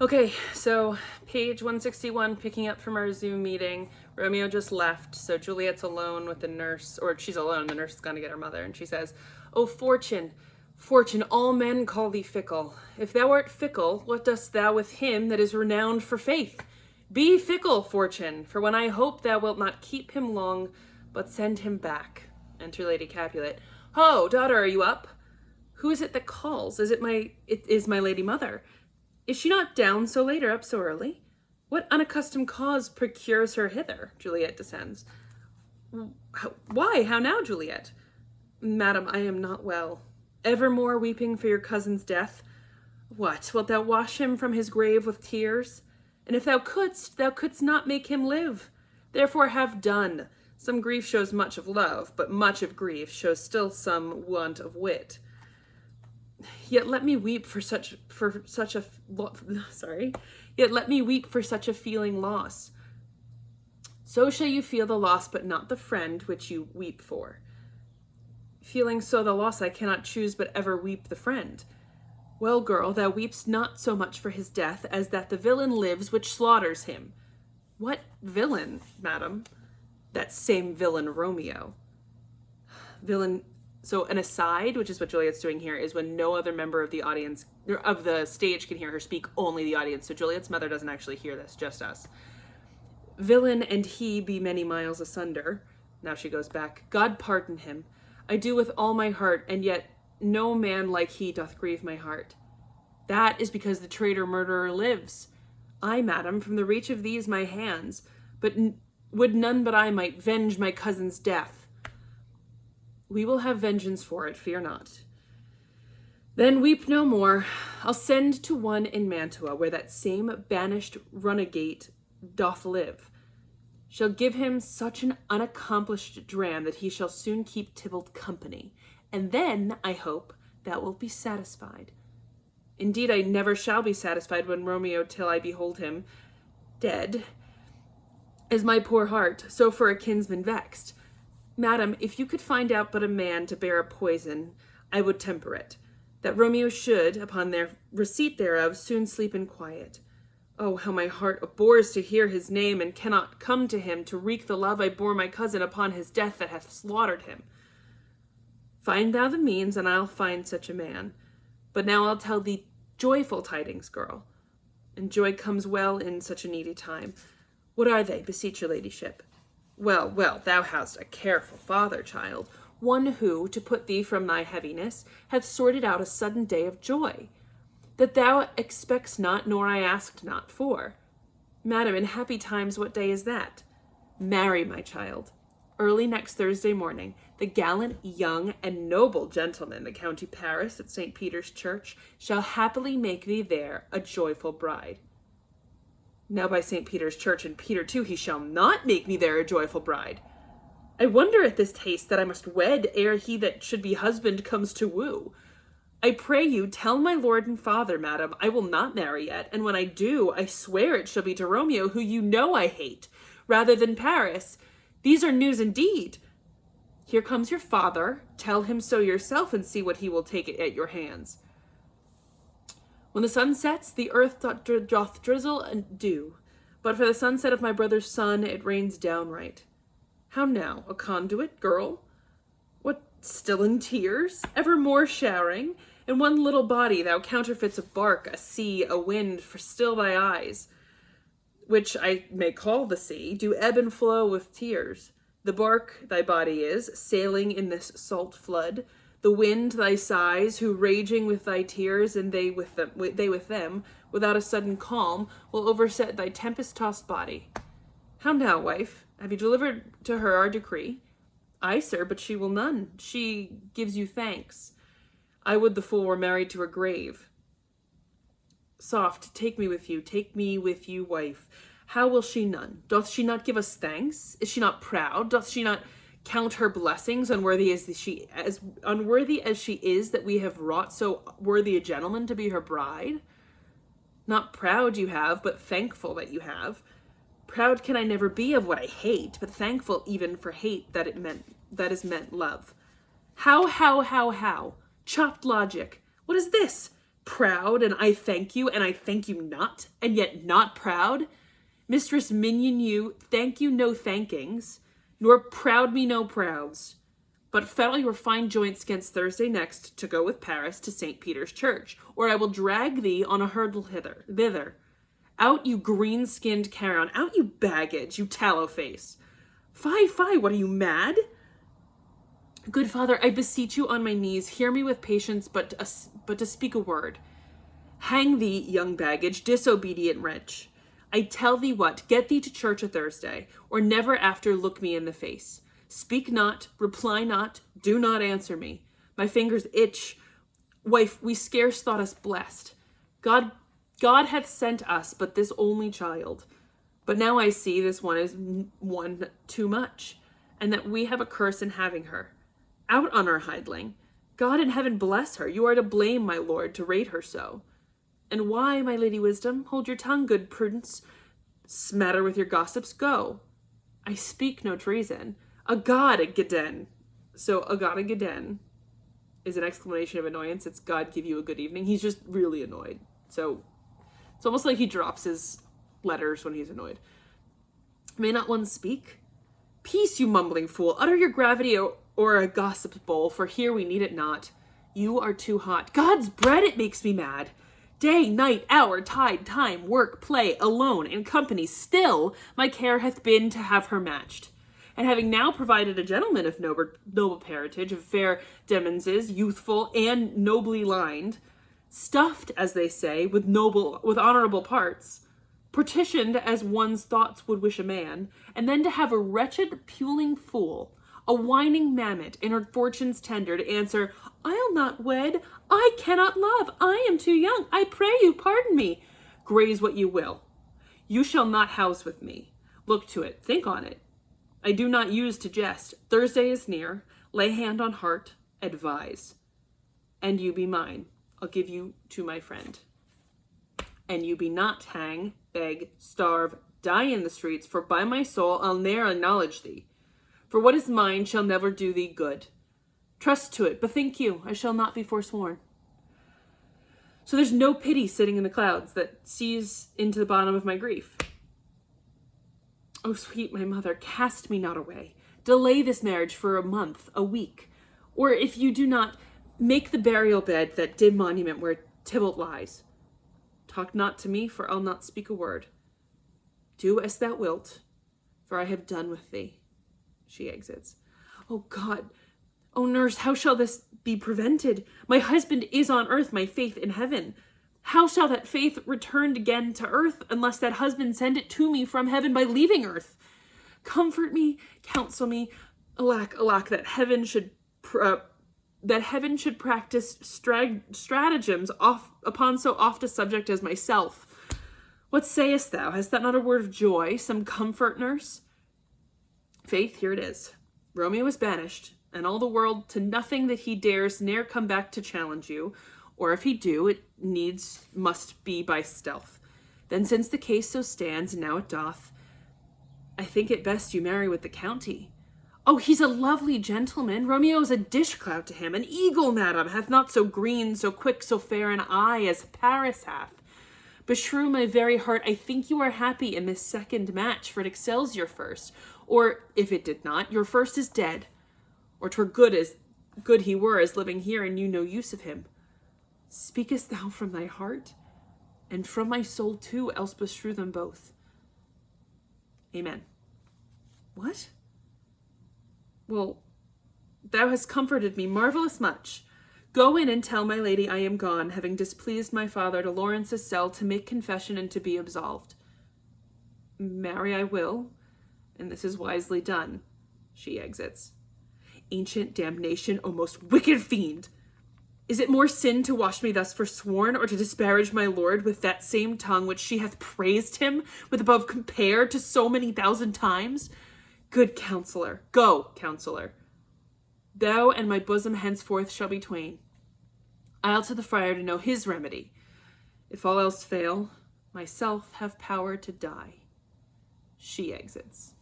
Okay, so page 161, picking up from our Zoom meeting. Romeo just left, so Juliet's alone with the nurse, or she's alone, the nurse is gone to get her mother, and she says, "O Fortune, Fortune, all men call thee fickle. If thou art fickle, what dost thou with him that is renowned for faith? Be fickle, Fortune, for when I hope thou wilt not keep him long, but send him back." Enter Lady Capulet. "Ho, daughter, are you up? Who is it that calls? It is my lady mother. Is she not down so late or up so early? What unaccustomed cause procures her hither?" Juliet descends. "Why, how now, Juliet?" "Madam, I am not well. Evermore weeping for your cousin's death. What, wilt thou wash him from his grave with tears? And if thou couldst not make him live. Therefore have done. Some grief shows much of love, but much of grief shows still some want of wit. Yet let me weep for such a feeling loss. So shall you feel the loss, but not the friend which you weep for. Feeling so the loss, I cannot choose but ever weep the friend. Well, girl, thou weepst not so much for his death as that the villain lives which slaughters him." "What villain, madam?" "That same villain Romeo." Villain. So an aside, which is what Juliet's doing here, is when no other member of the audience, of the stage, can hear her speak, only the audience. So Juliet's mother doesn't actually hear this, just us. "Villain and he be many miles asunder." Now she goes back. "God pardon him. I do with all my heart, and yet no man like he doth grieve my heart. That is because the traitor murderer lives. I, madam, from the reach of these my hands, but would none but I might venge my cousin's death." "We will have vengeance for it, fear not." "Then weep no more. I'll send to one in Mantua, where that same banished runagate doth live. Shall give him such an unaccomplished dram that he shall soon keep Tybalt company. And then, I hope, thou wilt be satisfied. Indeed, I never shall be satisfied when Romeo, till I behold him dead, is my poor heart, so for a kinsman vexed. Madam, if you could find out but a man to bear a poison, I would temper it, that Romeo should, upon their receipt thereof, soon sleep in quiet. Oh, how my heart abhors to hear his name, and cannot come to him to wreak the love I bore my cousin upon his death that hath slaughtered him. Find thou the means, and I'll find such a man. But now I'll tell thee joyful tidings, girl, and joy comes well in such a needy time. What are they, beseech your ladyship?" "Well, well, thou hast a careful father, child, one who, to put thee from thy heaviness, hath sorted out a sudden day of joy, that thou expects not, nor I asked not for. Madam, in happy times what day is that? Marry, my child. Early next Thursday morning, the gallant, young, and noble gentleman, the County Paris at St. Peter's Church, shall happily make thee there a joyful bride." Now by St. Peter's Church and Peter too, he shall not make me there a joyful bride. I wonder at this haste that I must wed ere he that should be husband comes to woo. I pray you tell my lord and father, madam, I will not marry yet, and when I do, I swear it shall be to Romeo, who you know I hate, rather than Paris. These are news indeed. Here comes your father. Tell him so yourself, and see what he will take it at your hands. When the sun sets, the earth doth drizzle and dew, but for the sunset of my brother's son, it rains downright. How now, a conduit, girl? What, still in tears? Evermore showering? In one little body thou counterfeits a bark, a sea, a wind, for still thy eyes, which I may call the sea, do ebb and flow with tears. The bark thy body is, sailing in this salt flood, the wind thy sighs, who raging with thy tears, and they with them, without a sudden calm, will overset thy tempest-tossed body. How now, wife? Have you delivered to her our decree? Aye, sir, but she will none. She gives you thanks. I would the fool were married to her grave. Soft, take me with you, wife. How will she none? Doth she not give us thanks? Is she not proud? Doth she not count her blessings, unworthy as she is that we have wrought so worthy a gentleman to be her bride? Not proud you have, but thankful that you have. Proud can I never be of what I hate, but thankful even for hate that is meant love. How? Chopped logic. What is this? proud, and I thank you, and I thank you not, and yet not proud. Mistress minion you, thank you no thankings, nor proud me no prouds. But fettle your fine joints against Thursday next to go with Paris to St. Peter's Church, or I will drag thee on a hurdle thither. Out, you green-skinned carrion, out, you baggage, you tallow-face. Fie, what are you, mad? Good father, I beseech you on my knees, hear me with patience, but to speak a word. Hang thee, young baggage, disobedient wretch. I tell thee what, get thee to church a Thursday, or never after look me in the face. Speak not, reply not, do not answer me. My fingers itch. Wife, we scarce thought us blessed. God hath sent us but this only child. But now I see this one is one too much, and that we have a curse in having her. Out on her, hidling. God in heaven bless her. You are to blame, my lord, to rate her so. And why, my lady Wisdom? Hold your tongue, good Prudence. Smatter with your gossips, go. I speak no treason. Agad agaden. So agad agaden is an exclamation of annoyance. It's God give you a good evening. He's just really annoyed. So it's almost like he drops his letters when he's annoyed. May not one speak? Peace, you mumbling fool. Utter your gravity or a gossip's bowl, for here we need it not. You are too hot. God's bread, it makes me mad. Day, night, hour, tide, time, work, play, alone, in company, still my care hath been to have her matched. And having now provided a gentleman of noble parentage, of fair demences, youthful and nobly lined, stuffed, as they say, with honorable parts, partitioned as one's thoughts would wish a man, and then to have a wretched puling fool, a whining mammet in her fortune's tender, to answer, I'll not wed, I cannot love, I am too young, I pray you pardon me. Graze what you will. You shall not house with me. Look to it, think on it. I do not use to jest. Thursday is near. Lay hand on heart. Advise. And you be mine. I'll give you to my friend. And you be not hang, beg, starve, die in the streets, for by my soul I'll ne'er acknowledge thee. For what is mine shall never do thee good. Trust to it, bethink you, I shall not be forsworn. So there's no pity sitting in the clouds that sees into the bottom of my grief. Oh, sweet my mother, cast me not away. Delay this marriage for a month, a week. Or if you do not, make the burial bed that dim monument where Tybalt lies. Talk not to me, for I'll not speak a word. Do as thou wilt, for I have done with thee. She exits. Oh God, oh nurse, how shall this be prevented? My husband is on earth, my faith in heaven. How shall that faith return again to earth, unless that husband send it to me from heaven by leaving earth? Comfort me, counsel me. Alack, that heaven should practice stratagems upon so oft a subject as myself. What sayest thou? Hast thou not a word of joy, some comfort, nurse? Faith, here it is. Romeo is banished, and all the world to nothing that he dares ne'er come back to challenge you, or if he do, it must be by stealth. Then since the case so stands, and now it doth, I think it best you marry with the county. Oh, he's a lovely gentleman. Romeo is a dish-clout to him. An eagle, madam, hath not so green, so quick, so fair an eye as Paris hath. Beshrew my very heart, I think you are happy in this second match, for it excels your first. Or, if it did not, your first is dead. Or 'twere good he were as living here, and you no use of him. Speakest thou from thy heart? And from my soul too, else beshrew them both. Amen. What? Well, thou hast comforted me marvellous much. Go in and tell my lady I am gone, having displeased my father to Lawrence's cell to make confession and to be absolved. Marry I will, and this is wisely done. She exits. Ancient damnation, O most wicked fiend! Is it more sin to wash me thus forsworn, or to disparage my lord with that same tongue which she hath praised him with above compare to so many thousand times? Good counselor, go, counselor. Thou and my bosom henceforth shall be twain. I'll to the friar to know his remedy. If all else fail, myself have power to die. She exits.